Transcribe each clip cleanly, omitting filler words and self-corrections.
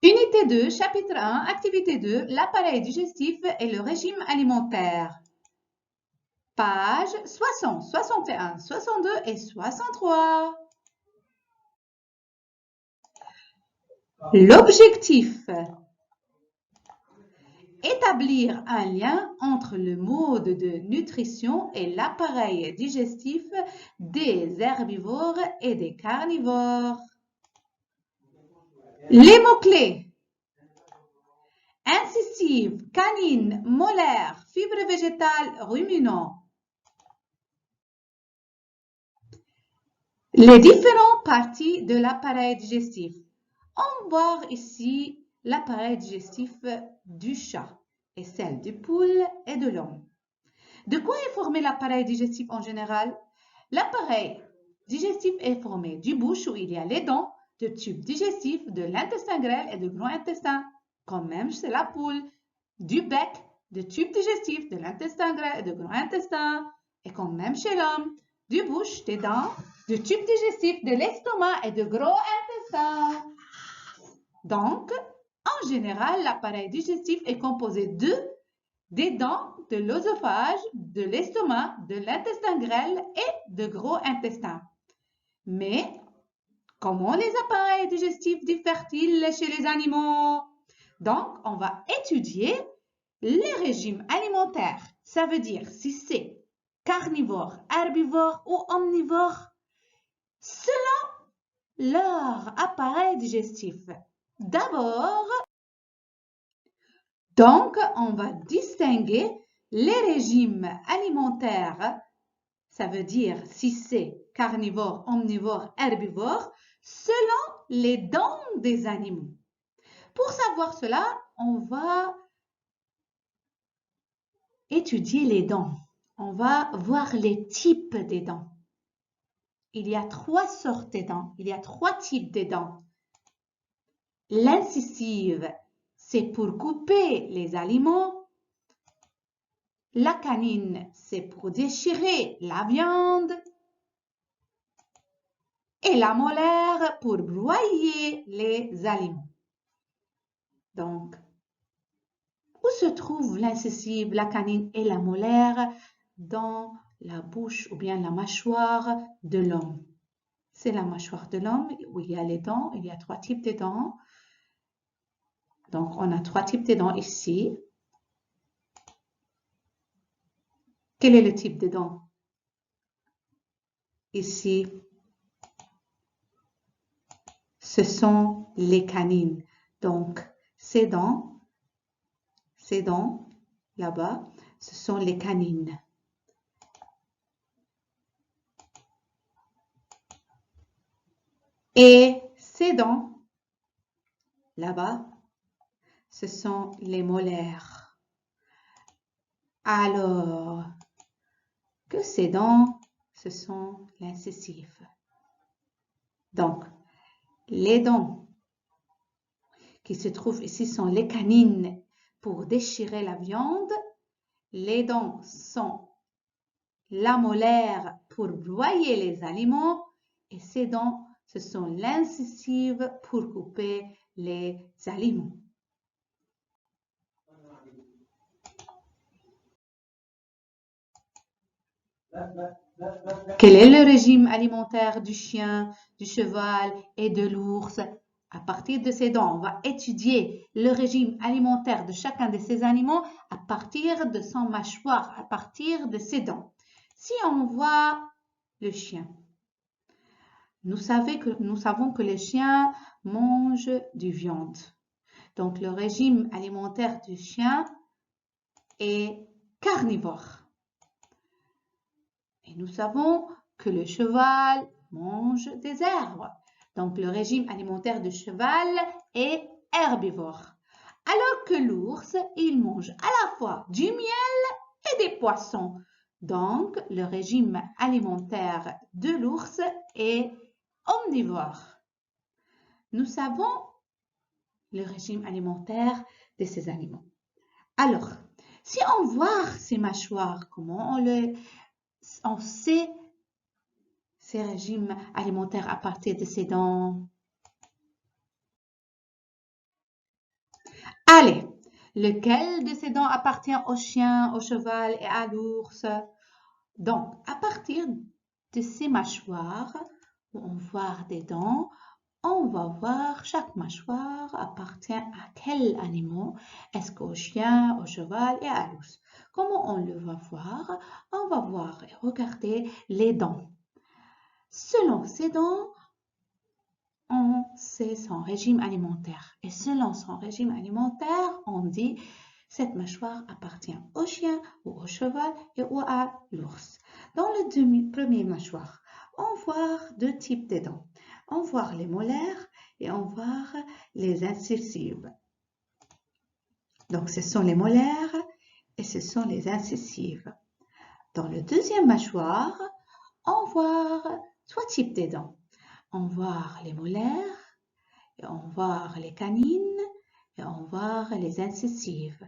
Unité 2, chapitre 1, activité 2, l'appareil digestif et le régime alimentaire. Page 60, 61, 62 et 63. L'objectif. Établir un lien entre le mode de nutrition et l'appareil digestif des herbivores et des carnivores. Les mots-clés. Incisive, canine, molaire, fibre végétale, ruminant. Les différentes parties de l'appareil digestif. On voit ici l'appareil digestif du chat et celle du poule et de l'homme. De quoi est formé l'appareil digestif en général? L'appareil digestif est formé du bouche où il y a les dents, du tube digestif, de l'intestin grêle et du gros intestin, quand même chez la poule, du bec, du tube digestif, de l'intestin grêle et du gros intestin, et quand même chez l'homme, du bouche, des dents, du tube digestif, de l'estomac et du gros intestin. Donc, en général, l'appareil digestif est composé des dents, de l'œsophage, de l'estomac, de l'intestin grêle et de gros intestin. Mais comment les appareils digestifs diffèrent-ils chez les animaux? Donc, on va étudier les régimes alimentaires. Ça veut dire si c'est carnivore, herbivore ou omnivore, selon leur appareil digestif. D'abord, donc, on va distinguer les régimes alimentaires, ça veut dire si c'est carnivore, omnivore, herbivore, selon les dents des animaux. Pour savoir cela, on va étudier les dents. On va voir les types des dents. Il y a 3 sortes de dents. Il y a 3 types de dents. L'incisive, c'est pour couper les aliments. La canine, c'est pour déchirer la viande. Et la molaire pour broyer les aliments. Donc, où se trouve l'incisive, la canine et la molaire? Dans la bouche ou bien la mâchoire de l'homme. C'est la mâchoire de l'homme où il y a les dents. Il y a 3 types de dents. Donc, on a 3 types de dents ici. Quel est le type de dents? Ici, ce sont les canines. Donc, ces dents là-bas, ce sont les canines. Et ces dents, là-bas, ce sont les molaires. Alors que ces dents, ce sont l'incisive. Donc, les dents qui se trouvent ici sont les canines pour déchirer la viande. Les dents sont la molaire pour broyer les aliments. Et ces dents, ce sont l'incisive pour couper les aliments. Quel est le régime alimentaire du chien, du cheval et de l'ours? À partir de ces dents, on va étudier le régime alimentaire de chacun de ces animaux à partir de son mâchoire, à partir de ses dents. Si on voit le chien, nous savons que les chiens mangent du viande. Donc, le régime alimentaire du chien est carnivore. Et nous savons que le cheval mange des herbes. Donc, le régime alimentaire du cheval est herbivore. Alors que l'ours, il mange à la fois du miel et des poissons. Donc, le régime alimentaire de l'ours est omnivore. Nous savons le régime alimentaire de ces animaux. Alors, si on voit ces mâchoires, comment on sait ces régimes alimentaires à partir de ces dents? Allez, lequel de ces dents appartient au chien, au cheval et à l'ours? Donc, à partir de ces mâchoires, où on voit des dents, on va voir chaque mâchoire appartient à quel animal. Est-ce qu'au chien, au cheval et à l'ours? Comment on le va voir? On va voir et regarder les dents. Selon ces dents, on sait son régime alimentaire. Et selon son régime alimentaire, on dit cette mâchoire appartient au chien ou au cheval et ou à l'ours. Dans le premier mâchoire, on voit deux types de dents. On voit les molaires et on voit les incisives. Donc, ce sont les molaires et ce sont les incisives. Dans le deuxième mâchoire, on voit trois types de dents. On voit les molaires, et on voit les canines et on voit les incisives.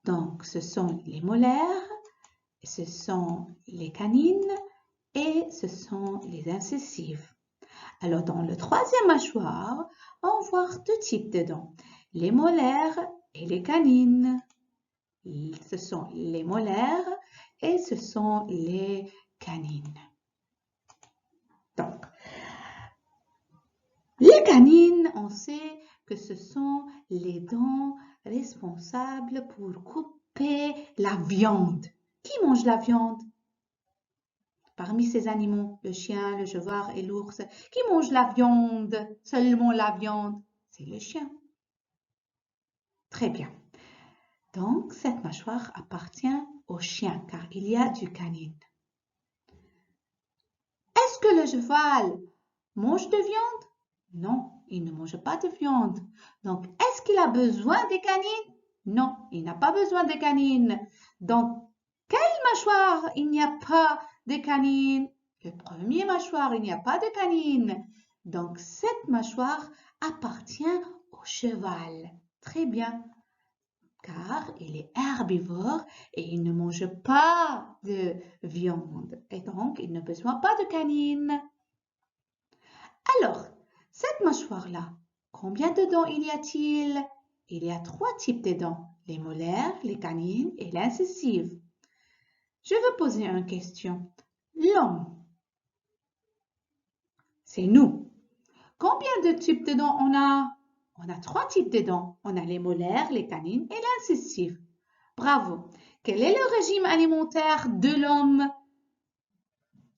Donc, ce sont les molaires, ce sont les canines et ce sont les incisives. Alors, dans le troisième mâchoire, on voit deux types de dents, les molaires et les canines. Ce sont les molaires et ce sont les canines. Donc, les canines, on sait que ce sont les dents responsables pour couper la viande. Qui mange la viande? Parmi ces animaux, le chien, le cheval et l'ours, qui mange la viande? Seulement la viande? C'est le chien. Très bien. Donc, cette mâchoire appartient au chien car il y a du canine. Est-ce que le cheval mange de viande? Non, il ne mange pas de viande. Donc, est-ce qu'il a besoin des canines? Non, il n'a pas besoin des canines. Donc, quelle mâchoire il n'y a pas de canines? Le premier mâchoire, il n'y a pas de canines. Donc, cette mâchoire appartient au cheval. Très bien, car il est herbivore et il ne mange pas de viande. Et donc, il n'a besoin pas de canines. Alors, cette mâchoire-là, combien de dents il y a-t-il? Il y a trois types de dents, les molaires, les canines et l'incisive. Je veux poser une question. L'homme, c'est nous. Combien de types de dents on a? On a trois types de dents. On a les molaires, les canines et l'incisive. Bravo. Quel est le régime alimentaire de l'homme?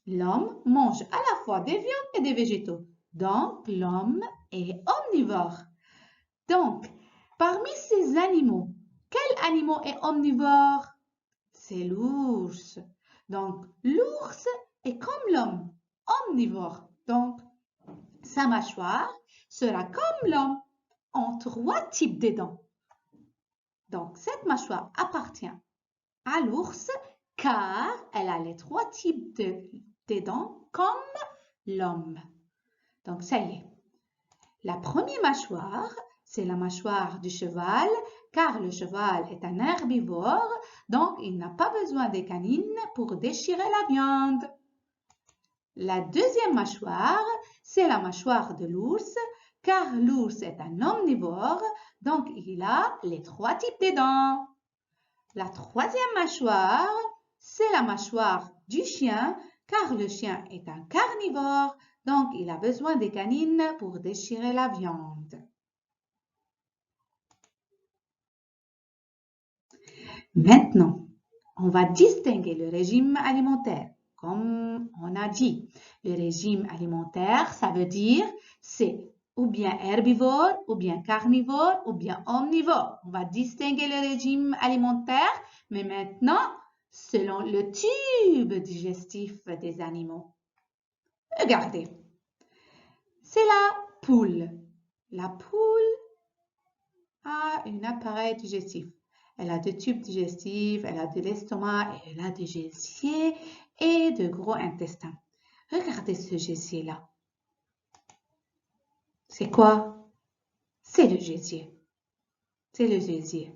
L'homme mange à la fois des viandes et des végétaux. Donc, l'homme est omnivore. Donc, parmi ces animaux, quel animal est omnivore? C'est l'ours. Donc, l'ours est comme l'homme, omnivore. Donc, sa mâchoire sera comme l'homme, en trois types de dents. Donc, cette mâchoire appartient à l'ours car elle a les trois types de dents comme l'homme. Donc, ça y est. La première mâchoire, c'est la mâchoire du cheval, car le cheval est un herbivore, donc il n'a pas besoin des canines pour déchirer la viande. La deuxième mâchoire, c'est la mâchoire de l'ours, car l'ours est un omnivore, donc il a les trois types de dents. La troisième mâchoire, c'est la mâchoire du chien, car le chien est un carnivore, donc il a besoin des canines pour déchirer la viande. Maintenant, on va distinguer le régime alimentaire. Comme on a dit, le régime alimentaire, ça veut dire c'est ou bien herbivore, ou bien carnivore, ou bien omnivore. On va distinguer le régime alimentaire, mais maintenant, selon le tube digestif des animaux. Regardez, c'est la poule. La poule a un appareil digestif. Elle a deux tubes digestifs, elle a de l'estomac, et elle a des gésiers et de gros intestins. Regardez ce gésier-là. C'est quoi? C'est le gésier. C'est le gésier.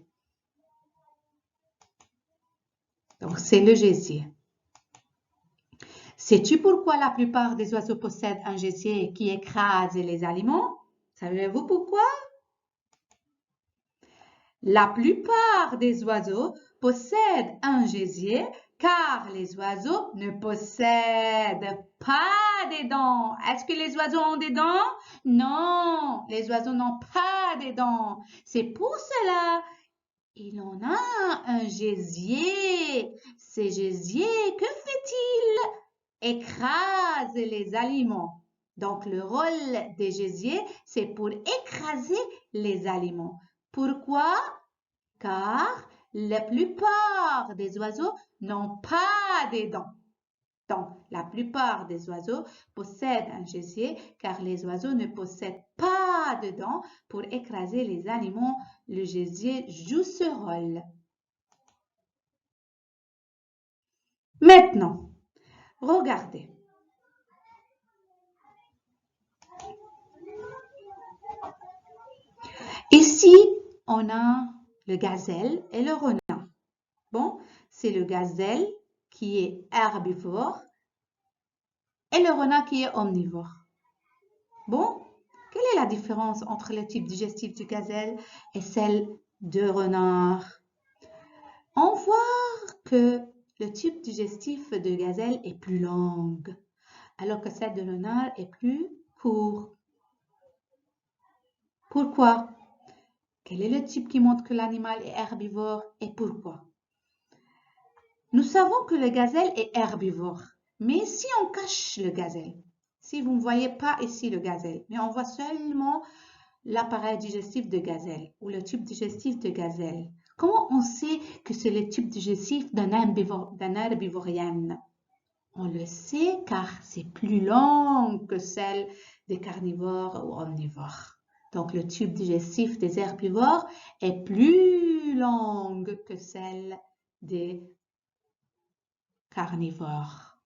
Donc, c'est le gésier. Sais-tu pourquoi la plupart des oiseaux possèdent un gésier qui écrase les aliments? Savez-vous pourquoi? La plupart des oiseaux possèdent un gésier car les oiseaux ne possèdent pas des dents. Est-ce que les oiseaux ont des dents? Non, les oiseaux n'ont pas des dents. C'est pour cela il en a un gésier. Ce gésier, que fait-il? Écrase les aliments. Donc, le rôle des gésiers, c'est pour écraser les aliments. Pourquoi? Car la plupart des oiseaux n'ont pas des dents. Donc, la plupart des oiseaux possèdent un gésier car les oiseaux ne possèdent pas de dents pour écraser les aliments. Le gésier joue ce rôle. Maintenant, regardez. Ici, on a le gazelle et le renard. Bon, c'est le gazelle qui est herbivore et le renard qui est omnivore. Bon, quelle est la différence entre le type digestif du gazelle et celle de renard? On voit que le type digestif de gazelle est plus long, alors que celle de renard est plus court. Pourquoi? Quel est le type qui montre que l'animal est herbivore et pourquoi? Nous savons que le gazelle est herbivore, mais si on cache le gazelle, si vous ne voyez pas ici le gazelle, mais on voit seulement l'appareil digestif de gazelle ou le tube digestif de gazelle, comment on sait que c'est le tube digestif d'un herbivorien? On le sait car c'est plus long que celle des carnivores ou omnivores. Donc, le tube digestif des herbivores est plus long que celle des carnivores.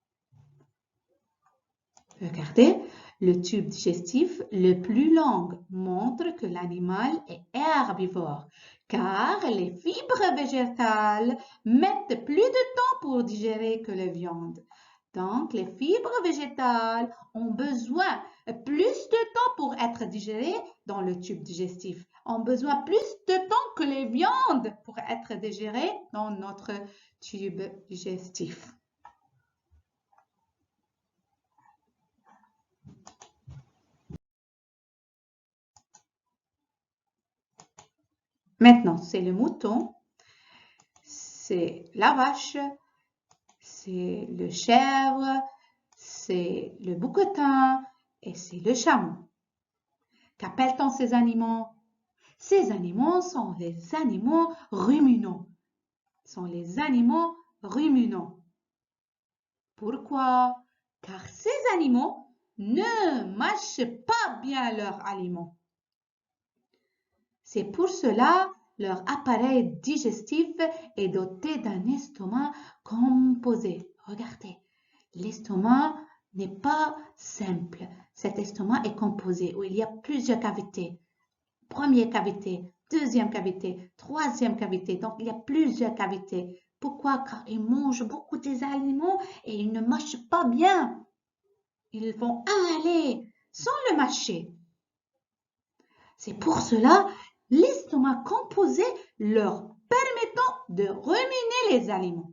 Regardez, le tube digestif le plus long montre que l'animal est herbivore car les fibres végétales mettent plus de temps pour digérer que la viande. Donc, les fibres végétales ont besoin plus de temps pour être digérées dans le tube digestif, ont besoin plus de temps que les viandes pour être digérées dans notre tube digestif. Maintenant, c'est le mouton, c'est la vache, c'est le chèvre, c'est le bouquetin et c'est le chameau. Qu'appelle-t-on ces animaux? Ces animaux sont les animaux ruminants. Sont les animaux ruminants. Pourquoi? Car ces animaux ne mâchent pas bien leurs aliments. C'est pour cela leur appareil digestif est doté d'un estomac composé. Regardez, l'estomac n'est pas simple. Cet estomac est composé où il y a plusieurs cavités. Première cavité, deuxième cavité, troisième cavité. Donc, il y a plusieurs cavités. Pourquoi? Car ils mangent beaucoup des aliments et ils ne mâchent pas bien. Ils vont avaler sans le mâcher. C'est pour cela l'estomac composé leur permettant de ruminer les aliments.